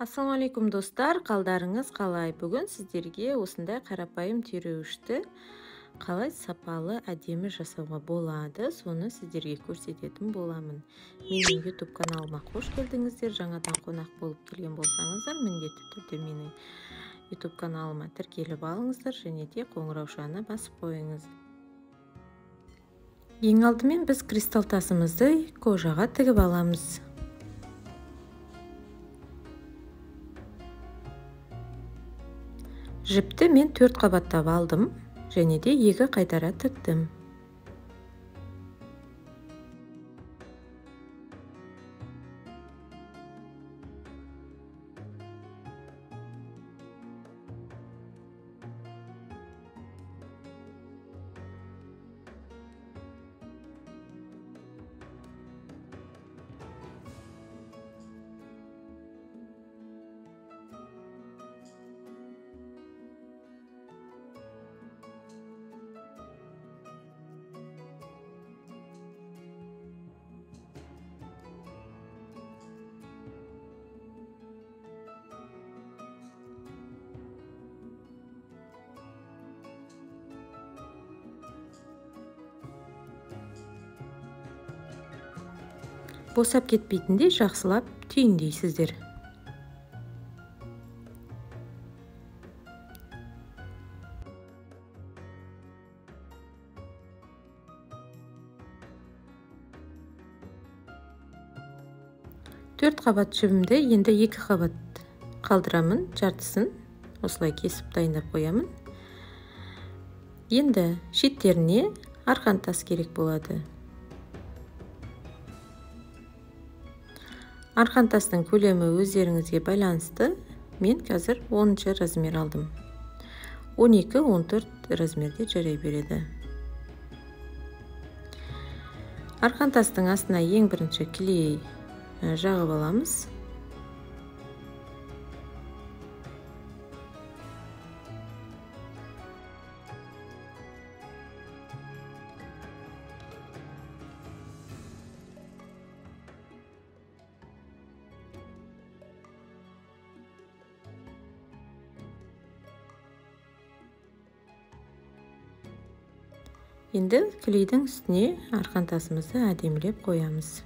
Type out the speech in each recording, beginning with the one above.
Ассалаумалейкум достар, қалдарыңыз қалай? Бүгін сіздерге осындай қарапайым түйреуішті қалай сапалы әдемі жасауға болады, соны сіздерге көрсететін боламын. Менің YouTube каналыма қош келдіңіздер. Жаңадан қонақ болып келген болсаңыздар, міндетті түрде менің YouTube каналыма тіркеліп алыңыздар және де қоңыраушаны басып қойыңыз. Ең алдымен біз кристалл тасымызды кожаға тігіп аламыз. Жіпті мен 4 қабаттап алдым және де 2 қайтара тіктім. Босап кетпейтіндей жақсылап түйіндейсіздер. Төрт қабат жібімді енді 2 қабат қалдырамын, жартысын осылай кесіп дайындап қоямын. Енді шеттеріне арқан тас керек болады. Арқан тастың көлемі өздеріңізге байланысты. Мен қазір 10 размер алдым. 12-14 размерде жарай береді. Арқан тастың астына ең бірінші клей жағып аламыз. Енді клейдің үстіне арқан тасымызды әдемілеп қоямыз.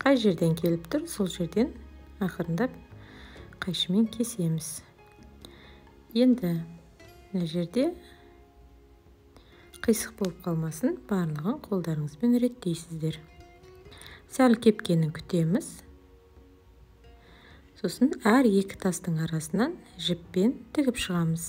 Қай жерден келіп тұр, сол жерден ақырындап қайшымен кесеміз. Енді мына жерде қисық болып қалмасын, барлығын қолдарыңызбен реттейсіздер. Сәл кепкенін күтеміз. Сосын әр 2 тастың арасынан жіппен тігіп шығамыз.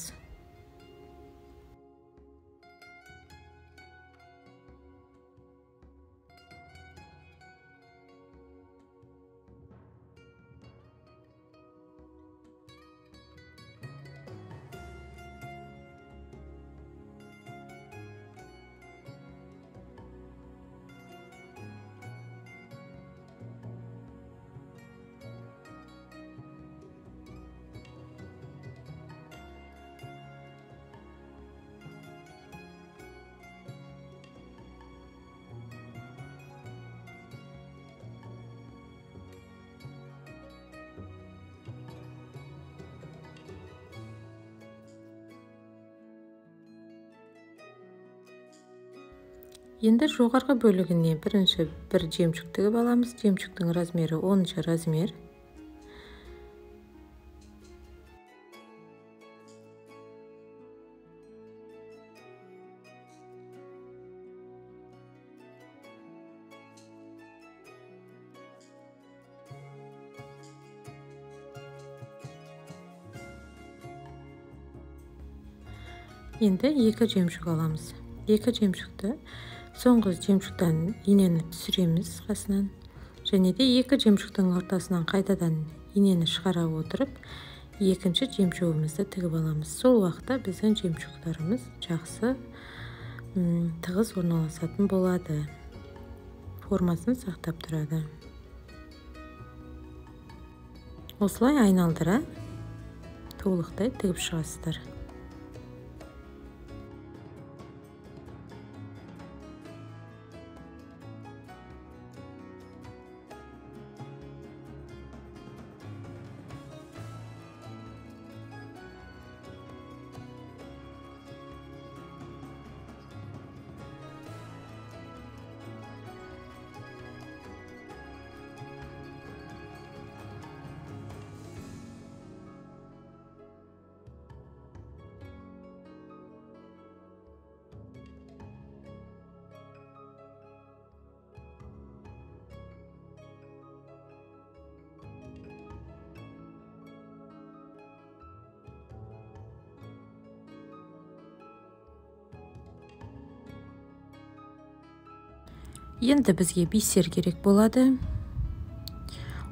Енді жоғарғы бөлігіне бірінші бір жемчуг тігіп аламыз. Жемчугтың размері 10 размер. Енді 2 жемчуг аламыз. 2 жемчугті соңғы жемчугтан инені түсіреміз қасынан. Және де 2 жемчугтың ортасынан қайтадан инені шығара отырып, екінші жемчугімізді тігіп аламыз. Сол уақытта біздің жемчугтарымыз жақсы тығыз орналасатын болады. Формасын сақтап тұрады. Осылай айналдыра толықтай тігіп шығасыздар. Енді бізге бисер керек болады.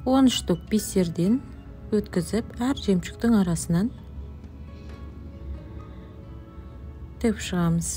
10 штук бисерден өткізіп, әр жемшіктің арасынан тігіп шығамыз.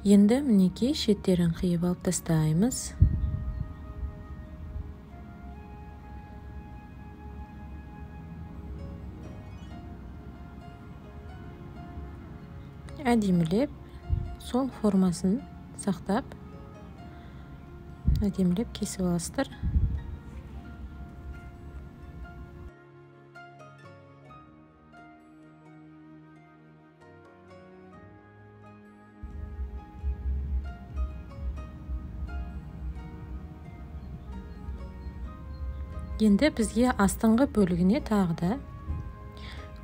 Енді мінекей шеттерін қиып алып тастаймыз. Әдемілеп, сол формасын сақтап, әдемілеп кесіп аласыздар. Енді бізге астыңғы бөлігіне тағы да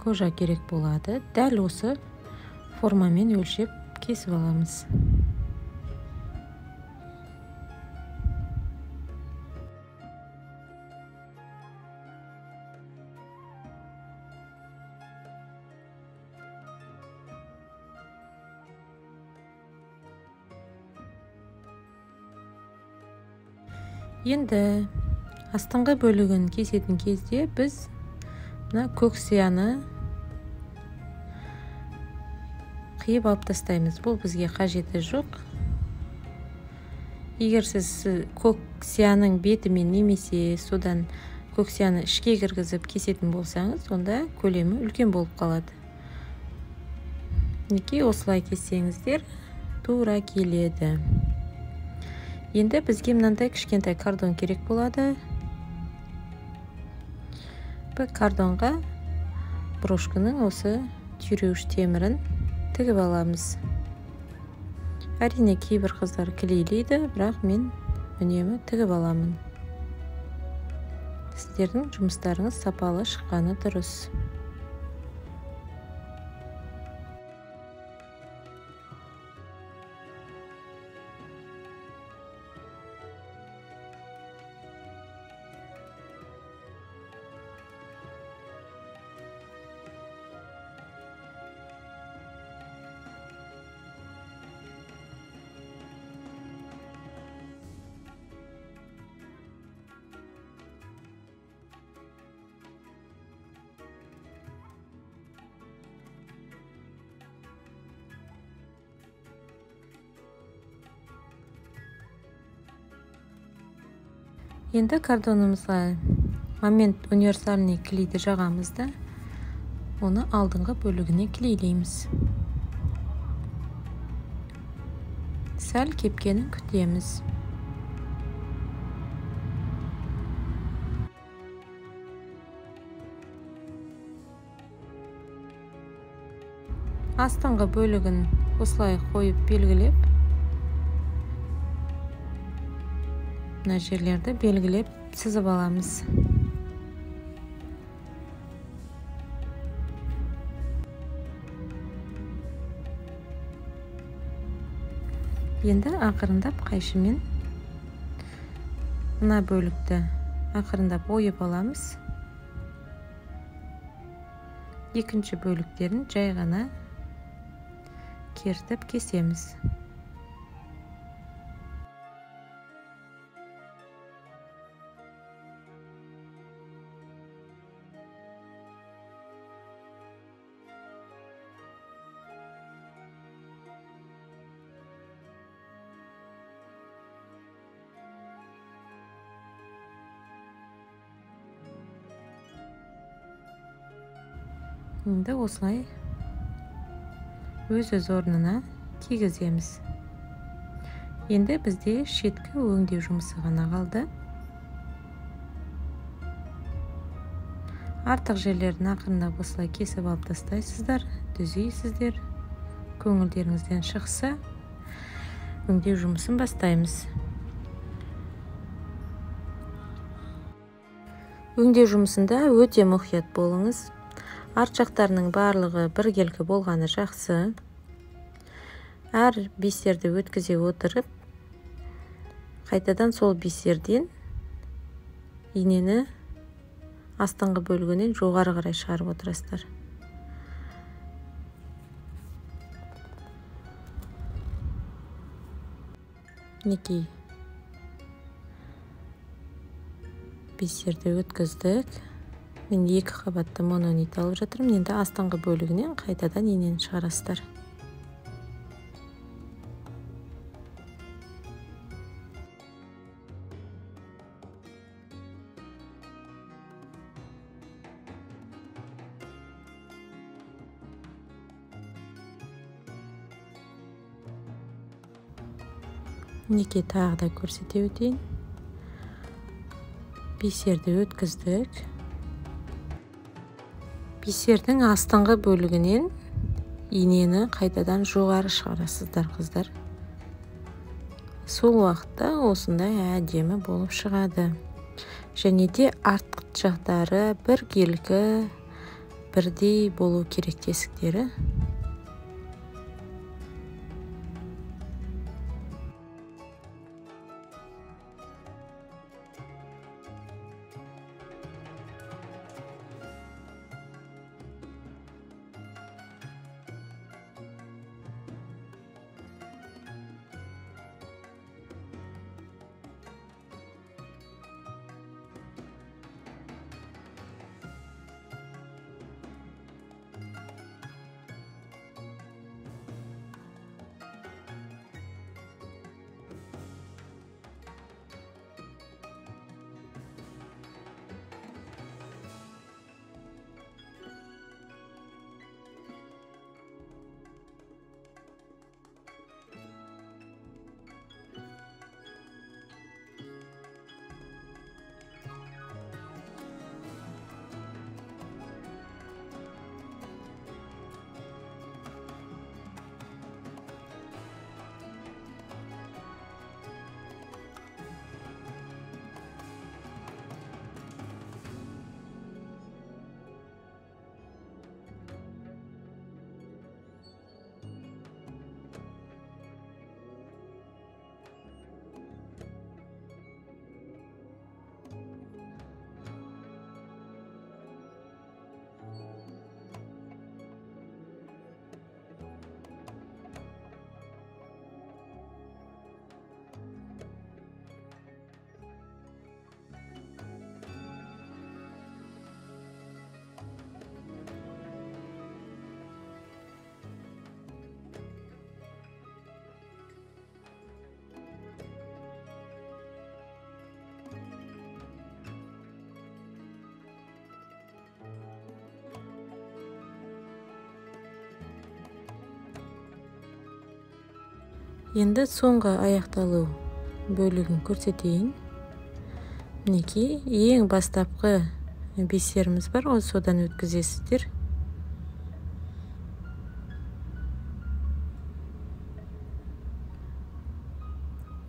кожа керек болады. Дәл осы формамен өлшеп кесіп аламыз. Енді астыңғы бөлігін кесетін кезде біз көк сияны қиып алып тастаймыз. Бұл бізге қажеті жоқ. Егер сіз көк сияның бетімен немесе содан көк сияны ішке кіргізіп кесетін болсаңыз, онда көлемі үлкен болып қалады. Неке осылай кессеңіздер тура келеді. Енді бізге мынандай кішкентай кардон керек болады. Бұл кардонға брошканың осы түйреуіш темірін тігіп аламыз. Әрине кейбір қыздар клейлейді, бірақ мен үнемі тігіп аламын. Сіздердің жұмыстарыңыз сапалы шыққаны дұрыс. Енді кардонымызға момент универсальный клейді жағамызда, оны алдыңғы бөлігіне клейлейміз. Сәл кепкенін күтеміз. Астыңғы бөлігін осылай қойып белгілеп, мына жерлерді белгілеп сызып аламыз. Енді ақырындап қайшымен мына бөлікті ақырындап ойып аламыз. Екінші бөліктерін жай ғана кертіп кесеміз. Endi осылай өз орнына кигіземіз. Енді бізде шеткі өңдеу жұмысы ғана қалды. Артық жерлерін ақырындап осылай кесіп алып тастайсыздар, түзейсіздер. Көңілдеріңізден шықса, өңдеу жұмысын бастаймыз. Өңдеу жұмысында өте мұқият болыңыз. Арт жақтарының барлығы біркелкі болғаны жақсы. Әр бисерді өткізе отырып, қайтадан сол бисерден инені астыңғы бөлігінен жоғары қарай шығарып отырасыздар. Мінекей бисерді өткіздік. Мен 2 қабатты мононит алып жатырмын. Енді астыңғы бөлігінен қайтадан инені шығарасыздар. Мінекей тағы да көрсете өтейін. Бисерді өткіздік. Бисердің астыңғы бөлігінен инені қайтадан жоғары шығарасыздар, қыздар. Сол уақытта осындай әдемі болып шығады. Және де арт жақтары біркелкі, бірдей болу керек тесіктері. Енді соңғы аяқталу бөлігін көрсетейін. Мінекей ең бастапқы бисеріміз бар, ол содан өткізесіздер.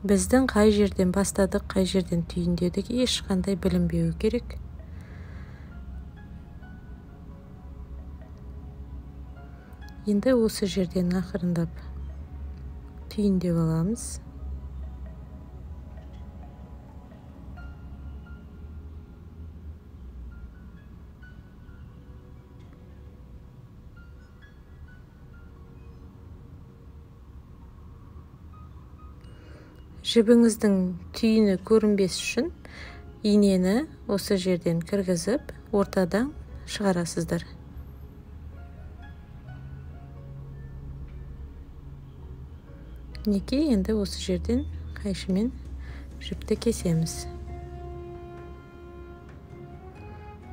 Біздің қай жерден бастадық, қай жерден түйіндедік, ешқандай білінбеуі керек. Енді осы жерден ақырындап түйіндеп аламыз. Жібіңіздің түйіні көрінбес үшін инені осы жерден кіргізіп, ортадан шығарасыздар. Мінекей енді осы жерден қайшымен жіпті кесеміз.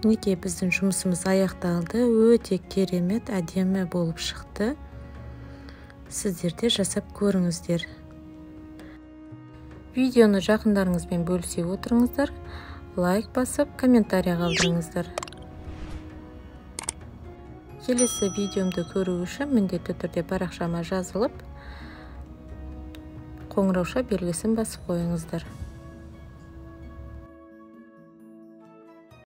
Мінекей біздің жұмысымыз аяқталды. Өте керемет, әдемі болып шықты. Сіздер де жасап көріңіздер. Видеоны жақындарыңызбен бөлісе отырыңыздар. Лайк басып, комментарий қалдырыңыздар. Келесі видеомды көру үшін міндетті түрде парақшама жазылып, қоңырауша белгісін басып қойыңыздар.